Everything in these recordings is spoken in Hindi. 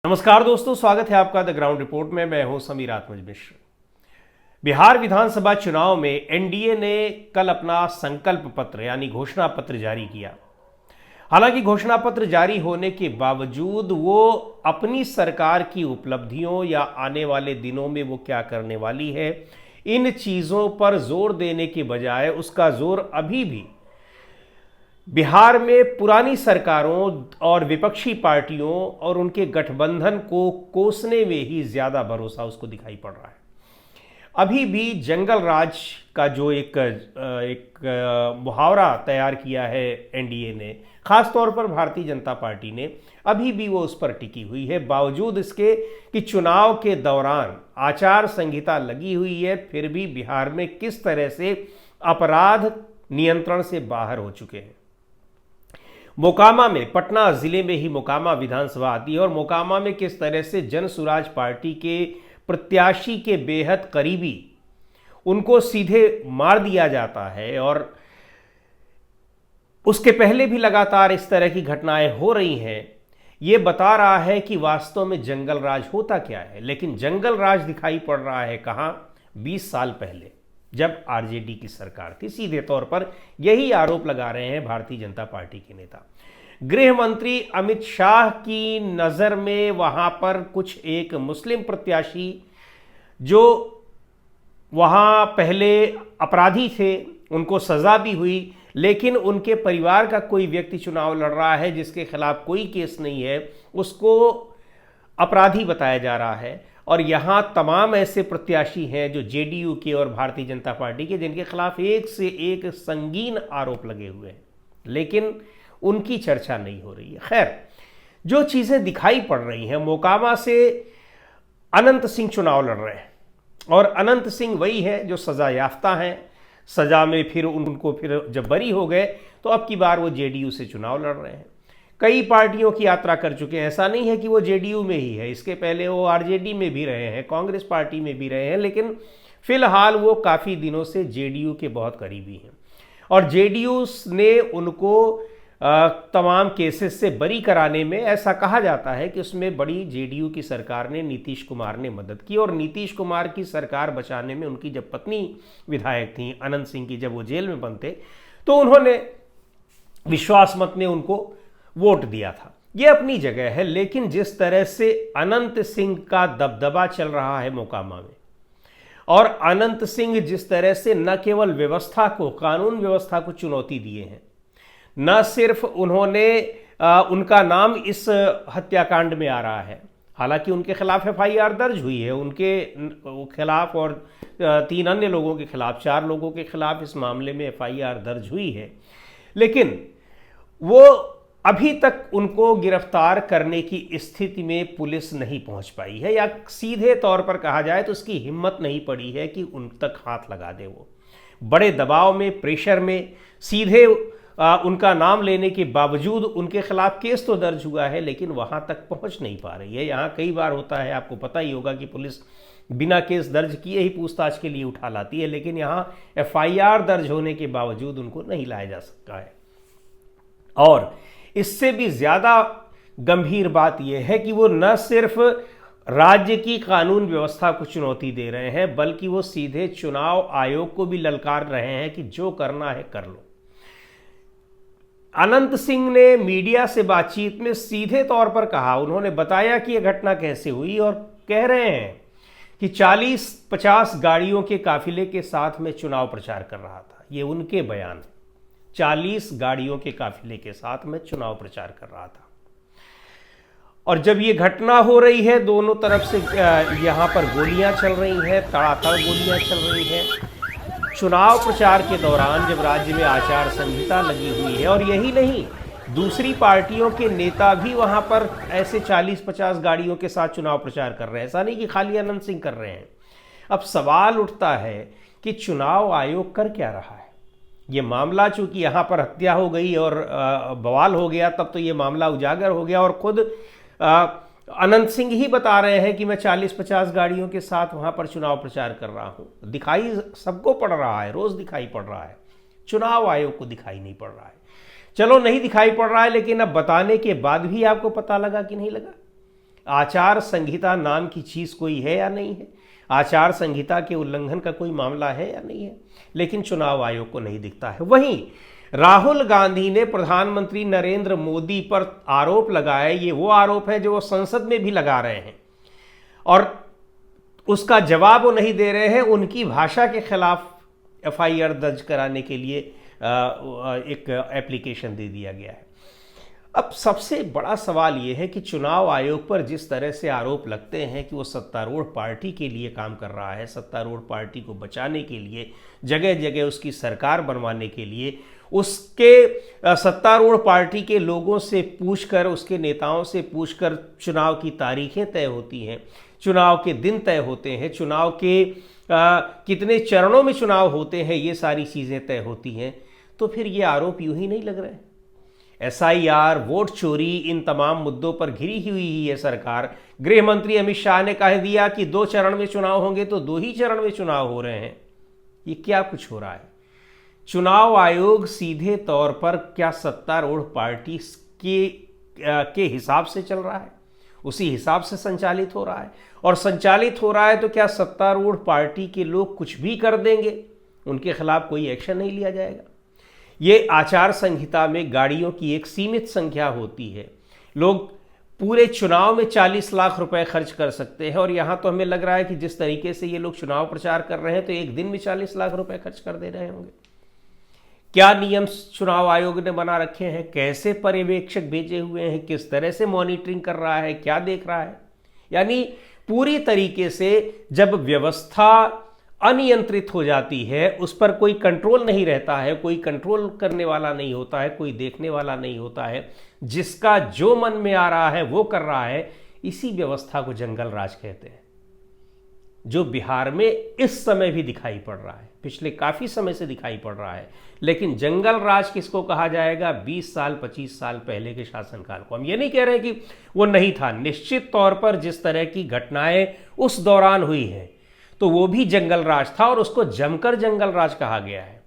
नमस्कार दोस्तों, स्वागत है आपका द ग्राउंड रिपोर्ट में। मैं हूं समीर आत्मज मिश्र। बिहार विधानसभा चुनाव में एनडीए ने कल अपना संकल्प पत्र यानी घोषणा पत्र जारी किया। हालांकि घोषणा पत्र जारी होने के बावजूद वो अपनी सरकार की उपलब्धियों या आने वाले दिनों में वो क्या करने वाली है, इन चीज़ों पर जोर देने के बजाय उसका जोर अभी भी बिहार में पुरानी सरकारों और विपक्षी पार्टियों और उनके गठबंधन को कोसने में ही ज़्यादा भरोसा उसको दिखाई पड़ रहा है। अभी भी जंगल राज का जो एक मुहावरा तैयार किया है एनडीए ने, ख़ास तौर पर भारतीय जनता पार्टी ने, अभी भी वो उस पर टिकी हुई है। बावजूद इसके कि चुनाव के दौरान आचार संहिता लगी हुई है, फिर भी बिहार में किस तरह से अपराध नियंत्रण से बाहर हो चुके हैं। मोकामा में, पटना जिले में ही मोकामा विधानसभा आती है और मोकामा में किस तरह से जन सुराज पार्टी के प्रत्याशी के बेहद करीबी उनको सीधे मार दिया जाता है। और उसके पहले भी लगातार इस तरह की घटनाएं हो रही हैं। ये बता रहा है कि वास्तव में जंगल राज होता क्या है। लेकिन जंगल राज दिखाई पड़ रहा है कहां? 20 साल पहले, जब आरजेडी की सरकार थी। सीधे तौर पर यही आरोप लगा रहे हैं भारतीय जनता पार्टी के नेता। गृह मंत्री अमित शाह की नज़र में वहां पर कुछ एक मुस्लिम प्रत्याशी जो वहां पहले अपराधी थे, उनको सजा भी हुई, लेकिन उनके परिवार का कोई व्यक्ति चुनाव लड़ रहा है जिसके खिलाफ कोई केस नहीं है, उसको अपराधी बताया जा रहा है। और यहाँ तमाम ऐसे प्रत्याशी हैं जो जेडीयू के और भारतीय जनता पार्टी के, जिनके खिलाफ एक से एक संगीन आरोप लगे हुए हैं, लेकिन उनकी चर्चा नहीं हो रही है। खैर, जो चीज़ें दिखाई पड़ रही हैं, मोकामा से अनंत सिंह चुनाव लड़ रहे हैं और अनंत सिंह वही है जो सज़ा याफ्ता हैं। सज़ा में फिर उनको जब बरी हो गए तो अब की बार वो जेडीयू से चुनाव लड़ रहे हैं। कई पार्टियों की यात्रा कर चुके हैं। ऐसा नहीं है कि वो जेडीयू में ही है, इसके पहले वो आरजेडी में भी रहे हैं, कांग्रेस पार्टी में भी रहे हैं, लेकिन फिलहाल वो काफ़ी दिनों से जेडीयू के बहुत करीबी हैं। और जेडीयू ने उनको तमाम केसेस से बरी कराने में, ऐसा कहा जाता है कि उसमें बड़ी जेडीयू की सरकार ने, नीतीश कुमार ने मदद की। और नीतीश कुमार की सरकार बचाने में उनकी जब पत्नी विधायक थी अनंत सिंह की, जब वो जेल में बंद थे, तो उन्होंने विश्वास मत में उनको वोट दिया था। ये अपनी जगह है, लेकिन जिस तरह से अनंत सिंह का दबदबा चल रहा है मोकामा में, और अनंत सिंह जिस तरह से न केवल व्यवस्था को, कानून व्यवस्था को चुनौती दिए हैं, न सिर्फ उन्होंने उनका नाम इस हत्याकांड में आ रहा है, हालांकि उनके खिलाफ एफआईआर दर्ज हुई है, उनके खिलाफ और 3 अन्य लोगों के खिलाफ, 4 लोगों के खिलाफ इस मामले में एफआईआर दर्ज हुई है, लेकिन वो अभी तक उनको गिरफ्तार करने की स्थिति में पुलिस नहीं पहुंच पाई है, या सीधे तौर पर कहा जाए तो उसकी हिम्मत नहीं पड़ी है कि उन तक हाथ लगा दे। वो बड़े दबाव में, प्रेशर में, सीधे उनका नाम लेने के बावजूद उनके खिलाफ केस तो दर्ज हुआ है, लेकिन वहां तक पहुंच नहीं पा रही है। यहाँ कई बार होता है, आपको पता ही होगा, कि पुलिस बिना केस दर्ज किए ही पूछताछ के लिए उठा लाती है, लेकिन यहाँ एफआईआर दर्ज होने के बावजूद उनको नहीं लाया जा सकता है। और इससे भी ज़्यादा गंभीर बात यह है कि वो न सिर्फ राज्य की कानून व्यवस्था को चुनौती दे रहे हैं, बल्कि वो सीधे चुनाव आयोग को भी ललकार रहे हैं कि जो करना है कर लो। अनंत सिंह ने मीडिया से बातचीत में सीधे तौर पर कहा, उन्होंने बताया कि यह घटना कैसे हुई, और कह रहे हैं कि 40-50 गाड़ियों के काफिले के साथ मैं चुनाव प्रचार कर रहा था। ये उनके बयान है। 40 गाड़ियों के काफिले के साथ मैं चुनाव प्रचार कर रहा था। और जब ये घटना हो रही है, दोनों तरफ से यहाँ पर गोलियां चल रही हैं, तड़ातड़ गोलियां चल रही हैं। चुनाव प्रचार के दौरान जब राज्य में आचार संहिता लगी हुई है, और यही नहीं, दूसरी पार्टियों के नेता भी वहाँ पर ऐसे 40-50 गाड़ियों के साथ चुनाव प्रचार कर रहे हैं। ऐसा नहीं कि खाली अनंत सिंह कर रहे हैं। अब सवाल उठता है कि चुनाव आयोग कर क्या रहा है? ये मामला चूंकि यहाँ पर हत्या हो गई और बवाल हो गया, तब तो ये मामला उजागर हो गया, और खुद अनंत सिंह ही बता रहे हैं कि मैं 40-50 गाड़ियों के साथ वहाँ पर चुनाव प्रचार कर रहा हूँ। दिखाई सबको पड़ रहा है, रोज़ दिखाई पड़ रहा है, चुनाव आयोग को दिखाई नहीं पड़ रहा है। चलो नहीं दिखाई पड़ रहा है, लेकिन अब बताने के बाद भी आपको पता लगा कि नहीं लगा? आचार संहिता नाम की चीज़ कोई है या नहीं है, आचार संहिता के उल्लंघन का कोई मामला है या नहीं है, लेकिन चुनाव आयोग को नहीं दिखता है। वहीं राहुल गांधी ने प्रधानमंत्री नरेंद्र मोदी पर आरोप लगाया, ये वो आरोप है जो वो संसद में भी लगा रहे हैं और उसका जवाब वो नहीं दे रहे हैं। उनकी भाषा के खिलाफ एफआईआर दर्ज कराने के लिए एक एप्लीकेशन दे दिया गया है। अब सबसे बड़ा सवाल ये है कि चुनाव आयोग पर जिस तरह से आरोप लगते हैं कि वो सत्तारूढ़ पार्टी के लिए काम कर रहा है, सत्तारूढ़ पार्टी को बचाने के लिए, जगह जगह उसकी सरकार बनवाने के लिए, उसके सत्तारूढ़ पार्टी के लोगों से पूछकर, उसके नेताओं से पूछकर चुनाव की तारीखें तय होती हैं, चुनाव के दिन तय होते हैं, चुनाव के कितने चरणों में चुनाव होते हैं, ये सारी चीज़ें तय होती हैं। तो फिर ये आरोप यूं ही नहीं लग रहे हैं। एसआईआर, वोट चोरी, इन तमाम मुद्दों पर घिरी हुई ही है सरकार। गृह मंत्री अमित शाह ने कह दिया कि 2 चरण में चुनाव होंगे, तो 2 ही चरण में चुनाव हो रहे हैं। ये क्या कुछ हो रहा है? चुनाव आयोग सीधे तौर पर क्या सत्तारूढ़ पार्टी के हिसाब से चल रहा है, उसी हिसाब से संचालित हो रहा है? और संचालित हो रहा है तो क्या सत्तारूढ़ पार्टी के लोग कुछ भी कर देंगे, उनके खिलाफ कोई एक्शन नहीं लिया जाएगा? ये आचार संहिता में गाड़ियों की एक सीमित संख्या होती है। लोग पूरे चुनाव में 40 लाख रुपए खर्च कर सकते हैं और यहाँ तो हमें लग रहा है कि जिस तरीके से ये लोग चुनाव प्रचार कर रहे हैं तो एक दिन में 40 लाख रुपए खर्च कर दे रहे होंगे। क्या नियम चुनाव आयोग ने बना रखे हैं, कैसे पर्यवेक्षक भेजे हुए हैं, किस तरह से मॉनिटरिंग कर रहा है, क्या देख रहा है? यानी पूरी तरीके से जब व्यवस्था अनियंत्रित हो जाती है, उस पर कोई कंट्रोल नहीं रहता है, कोई कंट्रोल करने वाला नहीं होता है, कोई देखने वाला नहीं होता है, जिसका जो मन में आ रहा है वो कर रहा है, इसी व्यवस्था को जंगल राज कहते हैं, जो बिहार में इस समय भी दिखाई पड़ रहा है, पिछले काफ़ी समय से दिखाई पड़ रहा है। लेकिन जंगल राज किसको कहा जाएगा? 20 साल 25 साल पहले के शासनकाल को। हम ये नहीं कह रहे कि वो नहीं था, निश्चित तौर पर जिस तरह की घटनाएं उस दौरान हुई हैं तो वो भी जंगल राज था और उसको जमकर जंगल राज कहा गया है।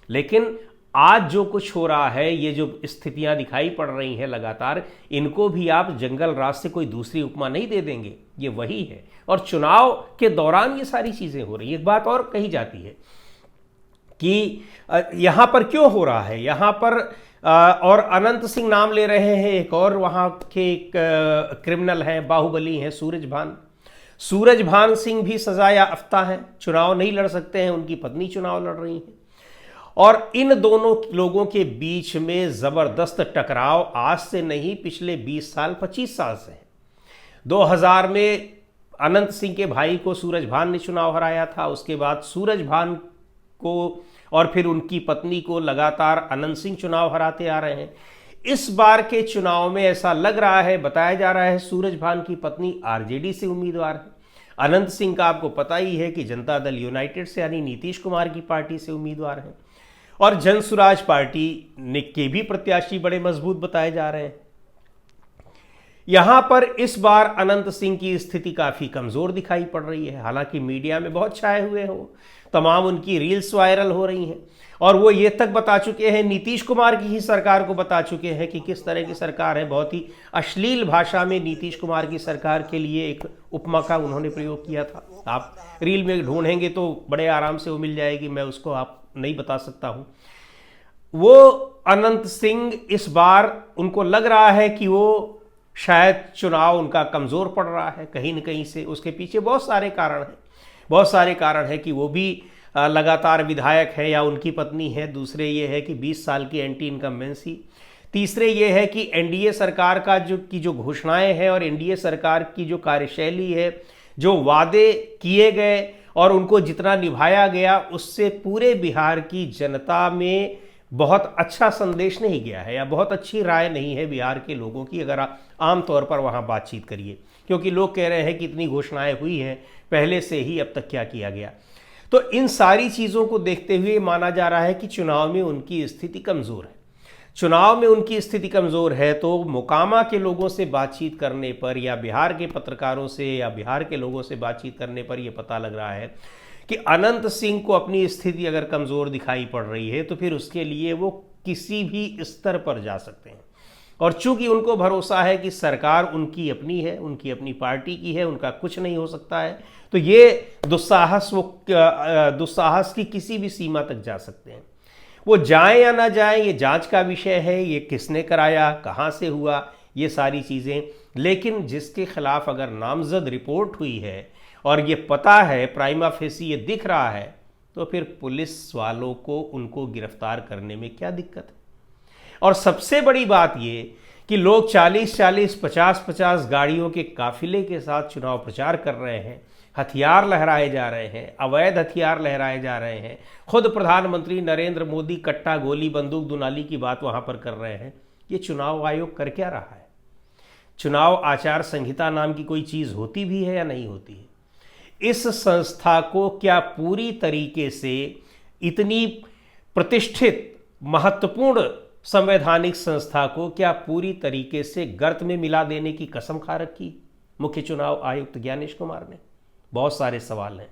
लेकिन आज जो कुछ हो रहा है, ये जो स्थितियां दिखाई पड़ रही हैं लगातार, इनको भी आप जंगल राज से कोई दूसरी उपमा नहीं दे देंगे, ये वही है। और चुनाव के दौरान ये सारी चीज़ें हो रही हैं। एक बात और कही जाती है कि यहाँ पर क्यों हो रहा है, यहाँ पर और अनंत सिंह नाम ले रहे हैं, एक और वहाँ के एक क्रिमिनल हैं, बाहुबली हैं, सूरजभान सिंह भी सजा याफ्ता हैं, चुनाव नहीं लड़ सकते हैं, उनकी पत्नी चुनाव लड़ रही हैं। और इन दोनों लोगों के बीच में ज़बरदस्त टकराव आज से नहीं, पिछले 20 साल 25 साल से है। 2000 में अनंत सिंह के भाई को सूरजभान ने चुनाव हराया था, उसके बाद सूरजभान को और फिर उनकी पत्नी को लगातार अनंत सिंह चुनाव हराते आ रहे हैं। इस बार के चुनाव में ऐसा लग रहा है, बताया जा रहा है, सूरजभान की पत्नी आरजेडी से उम्मीदवार है। अनंत सिंह का आपको पता ही है कि जनता दल यूनाइटेड से यानी नीतीश कुमार की पार्टी से उम्मीदवार है। और जनसुराज पार्टी के भी प्रत्याशी बड़े मजबूत बताए जा रहे हैं। यहां पर इस बार अनंत सिंह की स्थिति काफी कमजोर दिखाई पड़ रही है। हालांकि मीडिया में बहुत छाए हुए हो, तमाम उनकी रील्स वायरल हो रही हैं और वो ये तक बता चुके हैं, नीतीश कुमार की ही सरकार को बता चुके हैं कि किस तरह की सरकार है। बहुत ही अश्लील भाषा में नीतीश कुमार की सरकार के लिए एक उपमा का उन्होंने प्रयोग किया था। आप रील में ढूंढेंगे तो बड़े आराम से वो मिल जाएगी, मैं उसको आप नहीं बता सकता हूं। वो अनंत सिंह इस बार उनको लग रहा है कि वो शायद चुनाव उनका कमज़ोर पड़ रहा है कहीं न कहीं से। उसके पीछे बहुत सारे कारण हैं, बहुत सारे कारण हैं कि वो भी लगातार विधायक है या उनकी पत्नी है। दूसरे ये है कि 20 साल की एंटी इनकम्बेंसी। तीसरे ये है कि एनडीए सरकार का जो घोषणाएं हैं और एनडीए सरकार की जो कार्यशैली है, जो वादे किए गए और उनको जितना निभाया गया, उससे पूरे बिहार की जनता में बहुत अच्छा संदेश नहीं गया है या बहुत अच्छी राय नहीं है बिहार के लोगों की, अगर आप आम तौर पर वहाँ बातचीत करिए। क्योंकि लोग कह रहे हैं कि इतनी घोषणाएं हुई हैं पहले से ही, अब तक क्या किया गया। तो इन सारी चीज़ों को देखते हुए माना जा रहा है कि चुनाव में उनकी स्थिति कमज़ोर है। चुनाव में उनकी स्थिति कमज़ोर है तो मोकामा के लोगों से बातचीत करने पर या बिहार के पत्रकारों से या बिहार के लोगों से बातचीत करने पर यह पता लग रहा है कि अनंत सिंह को अपनी स्थिति अगर कमज़ोर दिखाई पड़ रही है तो फिर उसके लिए वो किसी भी स्तर पर जा सकते हैं। और चूंकि उनको भरोसा है कि सरकार उनकी अपनी है, उनकी अपनी पार्टी की है, उनका कुछ नहीं हो सकता है, तो ये दुस्साहस की किसी भी सीमा तक जा सकते हैं। वो जाएं या ना जाएं, ये जांच का विषय है, ये किसने कराया, कहाँ से हुआ, ये सारी चीज़ें। लेकिन जिसके खिलाफ अगर नामजद रिपोर्ट हुई है और ये पता है, प्राइमा फेसी ये दिख रहा है, तो फिर पुलिस वालों को उनको गिरफ्तार करने में क्या दिक्कत है। और सबसे बड़ी बात ये कि लोग 40-40, 50-50 गाड़ियों के काफिले के साथ चुनाव प्रचार कर रहे हैं, हथियार लहराए जा रहे हैं, अवैध हथियार लहराए जा रहे हैं। खुद प्रधानमंत्री नरेंद्र मोदी कट्टा, गोली, बंदूक, दुनाली की बात वहां पर कर रहे हैं। ये चुनाव आयोग कर क्या रहा है? चुनाव आचार संहिता नाम की कोई चीज होती भी है या नहीं होती है? इस संस्था को क्या पूरी तरीके से, इतनी प्रतिष्ठित महत्वपूर्ण संवैधानिक संस्था को क्या पूरी तरीके से गर्त में मिला देने की कसम खा रखी मुख्य चुनाव आयुक्त ज्ञानेश कुमार ने? बहुत सारे सवाल हैं।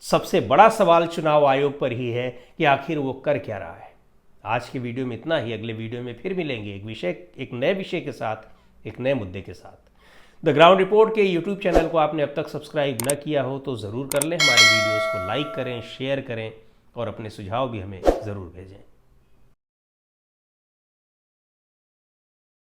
सबसे बड़ा सवाल चुनाव आयोग पर ही है कि आखिर वो कर क्या रहा है। आज की वीडियो में इतना ही। अगले वीडियो में फिर मिलेंगे एक नए विषय के साथ, एक नए मुद्दे के साथ। द ग्राउंड रिपोर्ट के यूट्यूब चैनल को आपने अब तक सब्सक्राइब न किया हो तो ज़रूर कर लें। हमारे वीडियोज़ को लाइक करें, शेयर करें और अपने सुझाव भी हमें ज़रूर भेजें।